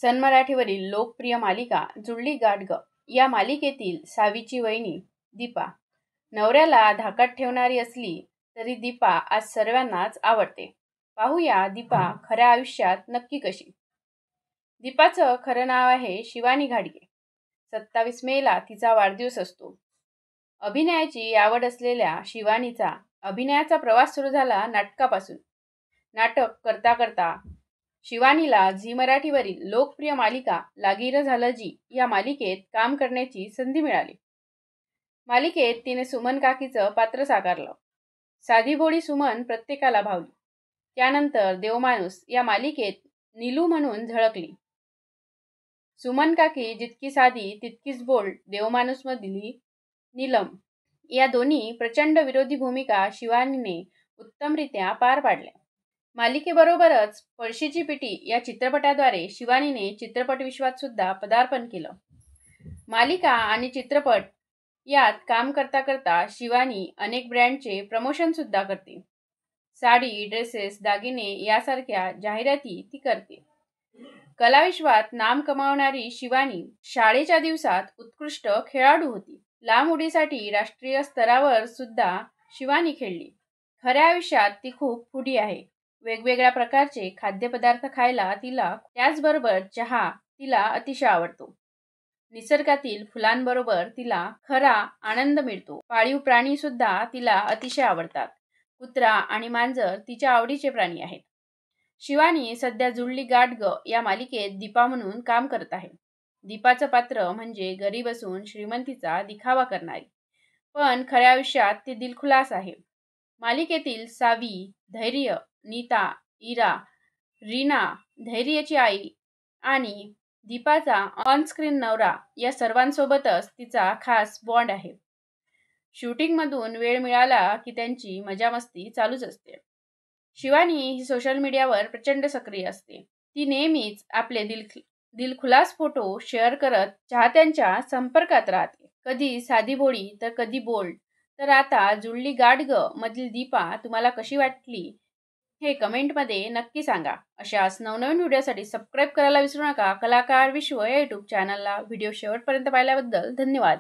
सन मराठीवरील लोकप्रिय मालिका जुळली गाठ ग या मालिकेतील सावीची वहिनी दीपा नवऱ्याला धाकात ठेवणारी असली तरी दीपा आज सर्वांनाच आवडते. पाहूया दीपा खऱ्या आयुष्यात नक्की कशी. दीपाचं खरं नाव आहे शिवानी घाडगे. 27 मेला तिचा वाढदिवस असतो. अभिनयाची आवड असलेल्या शिवानीचा अभिनयाचा प्रवास सुरू झाला नाटकापासून. नाटक करता करता शिवानीला झी मराठीवरील लोकप्रिय मालिका लागी झालं जी या मालिकेत काम करण्याची संधी मिळाली. मालिकेत तिने सुमन काकीचं पात्र साकारलं. साधी भोळी सुमन प्रत्येकाला भावली. त्यानंतर देवमाणूस या मालिकेत नीलू म्हणून झळकली. सुमन काकी जितकी साधी तितकीच बोल्ड देवमाणूसमधली नीलम या दोन्ही प्रचंड विरोधी भूमिका शिवानीने उत्तमरित्या पार पाडल्या. मालिकेबरोबरच पळशीची पिटी या चित्रपटाद्वारे शिवानीने चित्रपट विश्वात सुद्धा पदार्पण केलं. मालिका आणि चित्रपट यात काम करता करता शिवानी अनेक ब्रँडचे प्रमोशन सुद्धा करते. साडी, ड्रेसेस, दागिने यासारख्या जाहिराती ती करते. कलाविश्वात नाम कमावणारी शिवानी शाळेच्या दिवसात उत्कृष्ट खेळाडू होती. लांब उडीसाठी राष्ट्रीय स्तरावर सुद्धा शिवानी खेळली. खऱ्या आयुष्यात ती खूप फूडी आहे. वेगवेगळ्या प्रकारचे खाद्यपदार्थ खायला तिला, त्याचबरोबर चहा तिला अतिशय आवडतो. निसर्गातील फुलांबरोबर तिला खरा आनंद मिळतो. पाळीव प्राणी सुद्धा तिला अतिशय आवडतात. कुत्रा आणि मांजर तिच्या आवडीचे प्राणी आहेत. शिवानी सध्या जुळली गाठ ग या मालिकेत दीपा म्हणून काम करत आहे. दीपाचं पात्र म्हणजे गरीब असून श्रीमंतीचा दिखावा करणारी, पण खऱ्या आयुष्यात ती दिलखुलास आहे. मालिकेतील सावी, धैर्य, नीता, इरा, रीना, धैर्यची आई आणि दीपाचा ऑनस्क्रीन नवरा या सर्वांसोबतच तिचा खास बॉन्ड आहे. शूटिंगमधून वेळ मिळाला की त्यांची मजामस्ती चालूच असते. शिवानी ही सोशल मीडियावर प्रचंड सक्रिय असते. ती नेहमीच आपले दिलखुलास फोटो शेअर करत चाहत्यांच्या संपर्कात राहते. कधी साधी भोळी तर कधी बोल्ड. तर आता जुळली गाठ ग मधील दीपा तुम्हाला कशी वाटली हे कमेंटमध्ये नक्की सांगा. अशाच नवनवीन व्हिडिओसाठी सबस्क्राईब करायला विसरू नका. कलाकार विश्व या यूट्यूब चॅनलला. व्हिडिओ शेवटपर्यंत पाहिल्याबद्दल धन्यवाद.